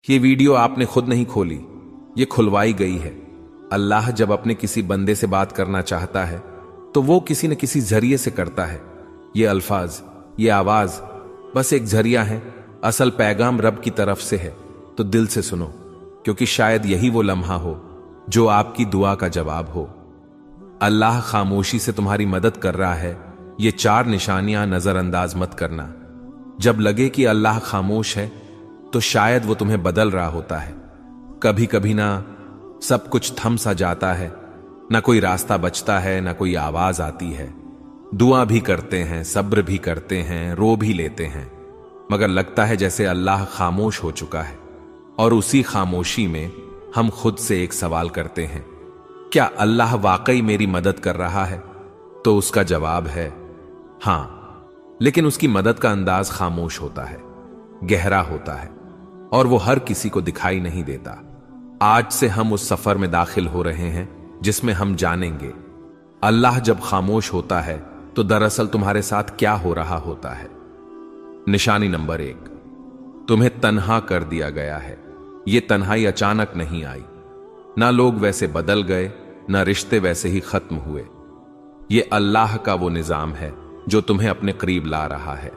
ये वीडियो आपने खुद नहीं खोली, ये खुलवाई गई है। अल्लाह जब अपने किसी बंदे से बात करना चाहता है तो वो किसी न किसी जरिए से करता है। ये अल्फाज, ये आवाज बस एक जरिया है, असल पैगाम रब की तरफ से है। तो दिल से सुनो, क्योंकि शायद यही वो लम्हा हो जो आपकी दुआ का जवाब हो। अल्लाह खामोशी से तुम्हारी मदद कर रहा है, ये 4 निशानियां नजरअंदाज मत करना। जब लगे कि अल्लाह खामोश है तो शायद वो तुम्हें बदल रहा होता है। कभी कभी ना सब कुछ थम सा जाता है, ना कोई रास्ता बचता है, ना कोई आवाज आती है। दुआ भी करते हैं, सब्र भी करते हैं, रो भी लेते हैं, मगर लगता है जैसे अल्लाह खामोश हो चुका है। और उसी खामोशी में हम खुद से एक सवाल करते हैं, क्या अल्लाह वाकई मेरी मदद कर रहा है? तो उसका जवाब है हां, लेकिन उसकी मदद का अंदाज खामोश होता है, गहरा होता है, और वो हर किसी को दिखाई नहीं देता। आज से हम उस सफर में दाखिल हो रहे हैं जिसमें हम जानेंगे अल्लाह जब खामोश होता है तो दरअसल तुम्हारे साथ क्या हो रहा होता है। निशानी नंबर 1, तुम्हें तन्हा कर दिया गया है। यह तन्हाई अचानक नहीं आई, ना लोग वैसे बदल गए, ना रिश्ते वैसे ही खत्म हुए। यह अल्लाह का वो निजाम है जो तुम्हें अपने करीब ला रहा है।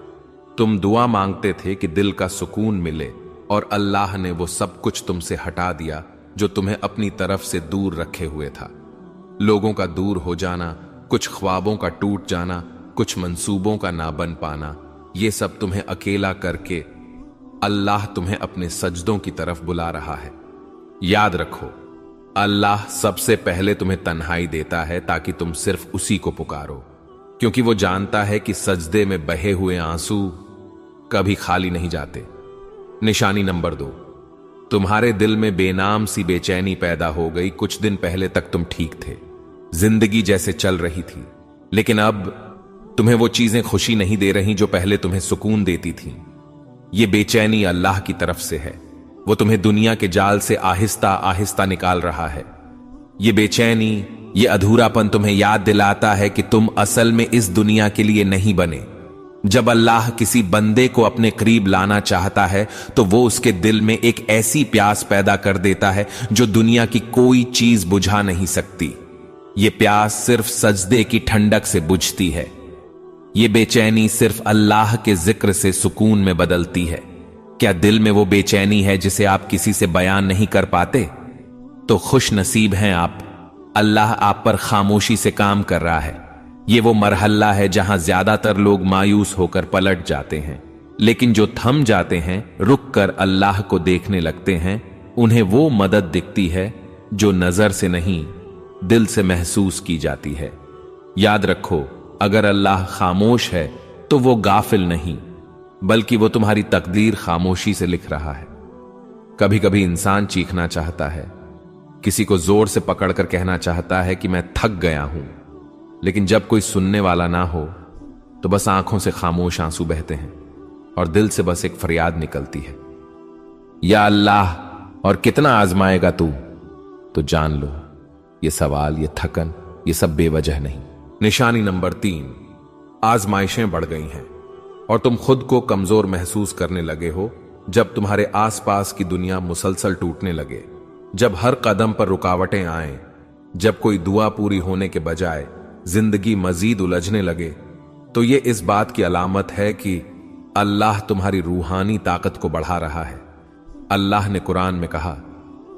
तुम दुआ मांगते थे कि दिल का सुकून मिले, और अल्लाह ने वो सब कुछ तुमसे हटा दिया जो तुम्हें अपनी तरफ से दूर रखे हुए था। लोगों का दूर हो जाना, कुछ ख्वाबों का टूट जाना, कुछ मंसूबों का ना बन पाना, ये सब तुम्हें अकेला करके अल्लाह तुम्हें अपने सजदों की तरफ बुला रहा है। याद रखो, अल्लाह सबसे पहले तुम्हें तन्हाई देता है ताकि तुम सिर्फ उसी को पुकारो, क्योंकि वो जानता है कि सजदे में बहे हुए आंसू कभी खाली नहीं जाते। निशानी नंबर 2, तुम्हारे दिल में बेनाम सी बेचैनी पैदा हो गई। कुछ दिन पहले तक तुम ठीक थे, जिंदगी जैसे चल रही थी, लेकिन अब तुम्हें वो चीजें खुशी नहीं दे रही जो पहले तुम्हें सुकून देती थीं। ये बेचैनी अल्लाह की तरफ से है, वो तुम्हें दुनिया के जाल से आहिस्ता आहिस्ता निकाल रहा है। ये बेचैनी, ये अधूरापन तुम्हें याद दिलाता है कि तुम असल में इस दुनिया के लिए नहीं बने। जब अल्लाह किसी बंदे को अपने करीब लाना चाहता है तो वो उसके दिल में एक ऐसी प्यास पैदा कर देता है जो दुनिया की कोई चीज बुझा नहीं सकती। ये प्यास सिर्फ सजदे की ठंडक से बुझती है। ये बेचैनी सिर्फ अल्लाह के जिक्र से सुकून में बदलती है। क्या दिल में वो बेचैनी है जिसे आप किसी से बयान नहीं कर पाते? तो खुश नसीब हैं आप, अल्लाह आप पर खामोशी से काम कर रहा है। ये वो मरहला है जहां ज्यादातर लोग मायूस होकर पलट जाते हैं, लेकिन जो थम जाते हैं, रुक कर अल्लाह को देखने लगते हैं, उन्हें वो मदद दिखती है जो नजर से नहीं, दिल से महसूस की जाती है। याद रखो, अगर अल्लाह खामोश है तो वो गाफिल नहीं, बल्कि वो तुम्हारी तकदीर खामोशी से लिख रहा है। कभी कभी इंसान चीखना चाहता है, किसी को जोर से पकड़कर कहना चाहता है कि मैं थक गया हूं, लेकिन जब कोई सुनने वाला ना हो तो बस आंखों से खामोश आंसू बहते हैं और दिल से बस एक फरियाद निकलती है, या अल्लाह, और कितना आजमाएगा तू? तो जान लो, ये सवाल, ये थकन, ये सब बेवजह नहीं। निशानी नंबर 3, आजमाइशें बढ़ गई हैं और तुम खुद को कमजोर महसूस करने लगे हो। जब तुम्हारे आसपास की दुनिया मुसलसल टूटने लगे, जब हर कदम पर रुकावटें आए, जब कोई दुआ पूरी होने के बजाय जिंदगी मजीद उलझने लगे, तो ये इस बात की अलामत है कि अल्लाह तुम्हारी रूहानी ताकत को बढ़ा रहा है। अल्लाह ने कुरान में कहा,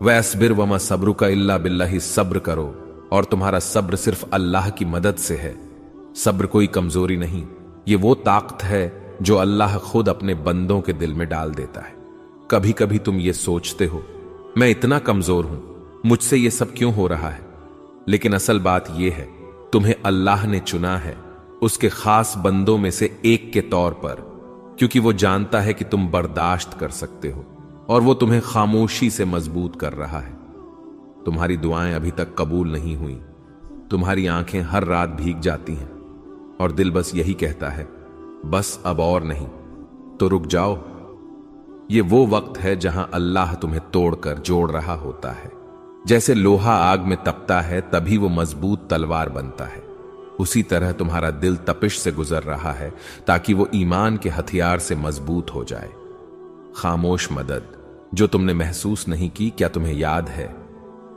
वस्बिर वमा सब्रुका इल्ला बिल्लाहि, सब्र करो और तुम्हारा सब्र सिर्फ अल्लाह की मदद से है। सब्र कोई कमजोरी नहीं, ये वो ताकत है जो अल्लाह खुद अपने बंदों के दिल में डाल देता है। कभी कभी तुम ये सोचते हो, मैं इतना कमजोर हूं, मुझसे ये सब क्यों हो रहा है? लेकिन असल बात यह है, तुम्हें अल्लाह ने चुना है उसके खास बंदों में से एक के तौर पर, क्योंकि वो जानता है कि तुम बर्दाश्त कर सकते हो, और वो तुम्हें खामोशी से मजबूत कर रहा है। तुम्हारी दुआएं अभी तक कबूल नहीं हुई, तुम्हारी आंखें हर रात भीग जाती हैं और दिल बस यही कहता है, बस अब और नहीं। तो रुक जाओ, ये वो वक्त है जहां अल्लाह तुम्हें तोड़कर जोड़ रहा होता है। जैसे लोहा आग में तपता है तभी वो मजबूत तलवार बनता है, उसी तरह तुम्हारा दिल तपिश से गुजर रहा है ताकि वो ईमान के हथियार से मजबूत हो जाए। खामोश मदद, जो तुमने महसूस नहीं की। क्या तुम्हें याद है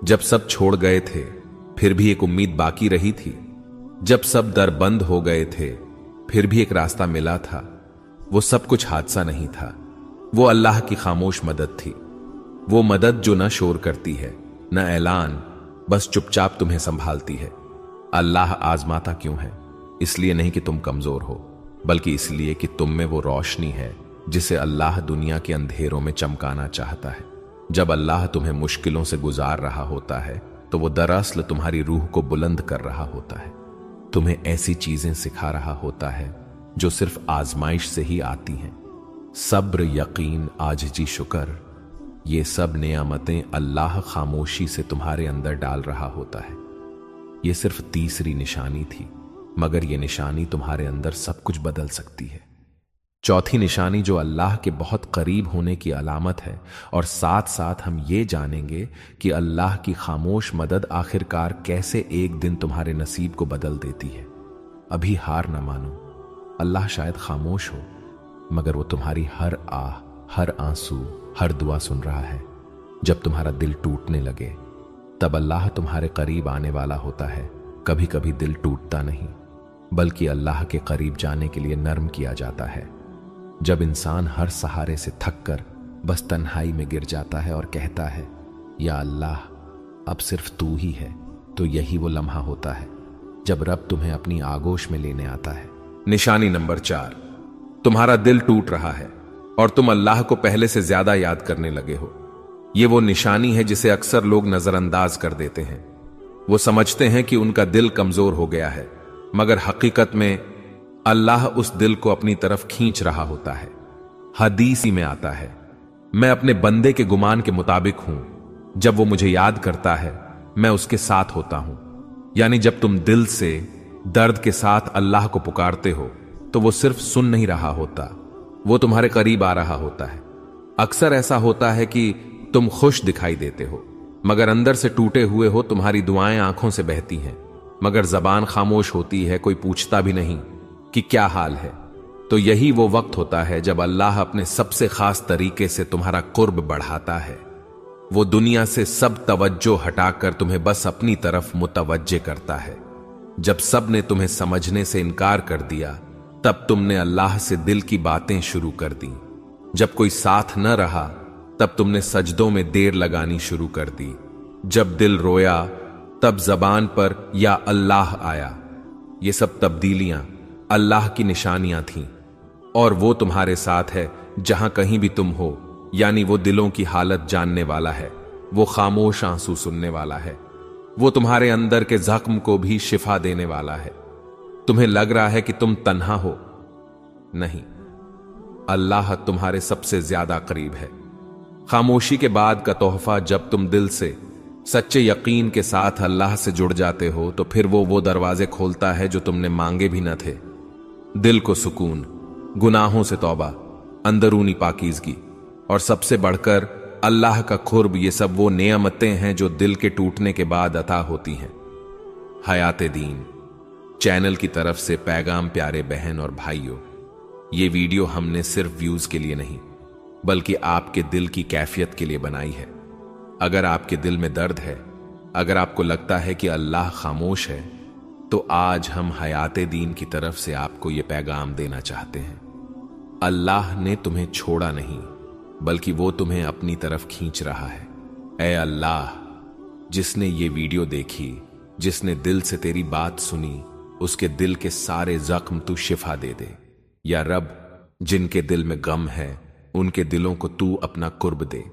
जब सब छोड़ गए थे फिर भी एक उम्मीद बाकी रही थी? जब सब दर बंद हो गए थे फिर भी एक रास्ता मिला था। वो सब कुछ हादसा नहीं था, वो अल्लाह की खामोश मदद थी। वो मदद जो न शोर करती है न ऐलान, बस चुपचाप तुम्हें संभालती है। अल्लाह आजमाता क्यों है? इसलिए नहीं कि तुम कमजोर हो, बल्कि इसलिए कि तुम में वो रोशनी है जिसे अल्लाह दुनिया के अंधेरों में चमकाना चाहता है। जब अल्लाह तुम्हें मुश्किलों से गुजार रहा होता है तो वो दरअसल तुम्हारी रूह को बुलंद कर रहा होता है। तुम्हें ऐसी चीजें सिखा रहा होता है जो सिर्फ आजमाइश से ही आती हैं। सब्र, यकीन, आजिज़ी, शुक्र, ये सब नेमतें अल्लाह खामोशी से तुम्हारे अंदर डाल रहा होता है। ये सिर्फ तीसरी निशानी थी, मगर ये निशानी तुम्हारे अंदर सब कुछ बदल सकती है। चौथी निशानी जो अल्लाह के बहुत करीब होने की अलामत है, और साथ साथ हम ये जानेंगे कि अल्लाह की खामोश मदद आखिरकार कैसे एक दिन तुम्हारे नसीब को बदल देती है। अभी हार न मानो। अल्लाह शायद खामोश हो, मगर वो तुम्हारी हर आह, हर आंसू, हर दुआ सुन रहा है। जब तुम्हारा दिल टूटने लगे तब अल्लाह तुम्हारे करीब आने वाला होता है। कभी कभी दिल टूटता नहीं, बल्कि अल्लाह के करीब जाने के लिए नर्म किया जाता है। जब इंसान हर सहारे से थक कर बस तन्हाई में गिर जाता है और कहता है, या अल्लाह अब सिर्फ तू ही है, तो यही वो लम्हा होता है जब रब तुम्हें अपनी आगोश में लेने आता है। निशानी नंबर 4, तुम्हारा दिल टूट रहा है और तुम अल्लाह को पहले से ज्यादा याद करने लगे हो। ये वो निशानी है जिसे अक्सर लोग नजरअंदाज कर देते हैं। वो समझते हैं कि उनका दिल कमजोर हो गया है, मगर हकीकत में अल्लाह उस दिल को अपनी तरफ खींच रहा होता है। हदीस में आता है, मैं अपने बंदे के गुमान के मुताबिक हूं, जब वो मुझे याद करता है मैं उसके साथ होता हूं। यानी जब तुम दिल से दर्द के साथ अल्लाह को पुकारते हो तो वो सिर्फ सुन नहीं रहा होता, वो तुम्हारे करीब आ रहा होता है। अक्सर ऐसा होता है कि तुम खुश दिखाई देते हो, मगर अंदर से टूटे हुए हो। तुम्हारी दुआएं आंखों से बहती हैं, मगर जबान खामोश होती है, कोई पूछता भी नहीं कि क्या हाल है। तो यही वो वक्त होता है जब अल्लाह अपने सबसे खास तरीके से तुम्हारा कुर्ब बढ़ाता है। वो दुनिया से सब तवज्जो हटाकर तुम्हें बस अपनी तरफ मुतवज्जे करता है। जब सब ने तुम्हें समझने से इनकार कर दिया, तब तुमने अल्लाह से दिल की बातें शुरू कर दी। जब कोई साथ न रहा, तब तुमने सजदों में देर लगानी शुरू कर दी। जब दिल रोया, तब जबान पर या अल्लाह आया। ये सब तब्दीलियां अल्लाह की निशानियां थीं, और वो तुम्हारे साथ है जहां कहीं भी तुम हो। यानी वो दिलों की हालत जानने वाला है, वो खामोश आंसू सुनने वाला है, वो तुम्हारे अंदर के जख्म को भी शिफा देने वाला है। तुम्हें लग रहा है कि तुम तन्हा हो, नहीं, अल्लाह तुम्हारे सबसे ज्यादा करीब है। खामोशी के बाद का तोहफा, जब तुम दिल से सच्चे यकीन के साथ अल्लाह से जुड़ जाते हो, तो फिर वो दरवाजे खोलता है जो तुमने मांगे भी न थे। दिल को सुकून, गुनाहों से तौबा, अंदरूनी पाकीज़गी और सबसे बढ़कर अल्लाह का खुर्ब, ये सब वो नेमतें हैं जो दिल के टूटने के बाद अता होती हैं। हयात दीन चैनल की तरफ से पैगाम प्यारे बहन और भाइयों, ये वीडियो हमने सिर्फ व्यूज के लिए नहीं, बल्कि आपके दिल की कैफियत के लिए बनाई है। अगर आपके दिल में दर्द है, अगर आपको लगता है कि अल्लाह खामोश है, तो आज हम हयात दीन की तरफ से आपको यह पैगाम देना चाहते हैं। अल्लाह ने तुम्हें छोड़ा नहीं, बल्कि वो तुम्हें अपनी तरफ खींच रहा है। ऐ अल्लाह, जिसने ये वीडियो देखी, जिसने दिल से तेरी बात सुनी, उसके दिल के सारे जख्म तू शिफा दे दे। या रब, जिनके दिल में गम है उनके दिलों को तू अपना कुर्ब दे।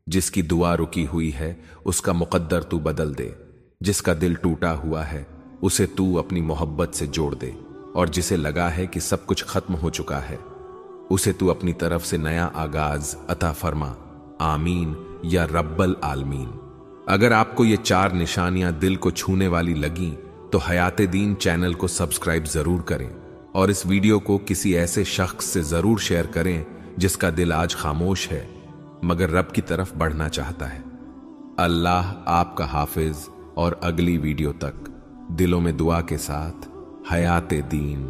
जिसकी दुआ रुकी हुई है उसका मुकद्दर तू बदल दे। जिसका दिल टूटा हुआ है उसे तू अपनी मोहब्बत से जोड़ दे। और जिसे लगा है कि सब कुछ खत्म हो चुका है, उसे तू अपनी तरफ से नया आगाज अता फरमा। आमीन या रब्बल आलमीन। अगर आपको ये 4 निशानियां दिल को छूने वाली लगी, तो हयात दीन चैनल को सब्सक्राइब जरूर करें और इस वीडियो को किसी ऐसे शख्स से जरूर शेयर करें जिसका दिल आज खामोश है मगर रब की तरफ बढ़ना चाहता है। अल्लाह आपका हाफिज, और अगली वीडियो तक दिलों में दुआ के साथ हयात दीन।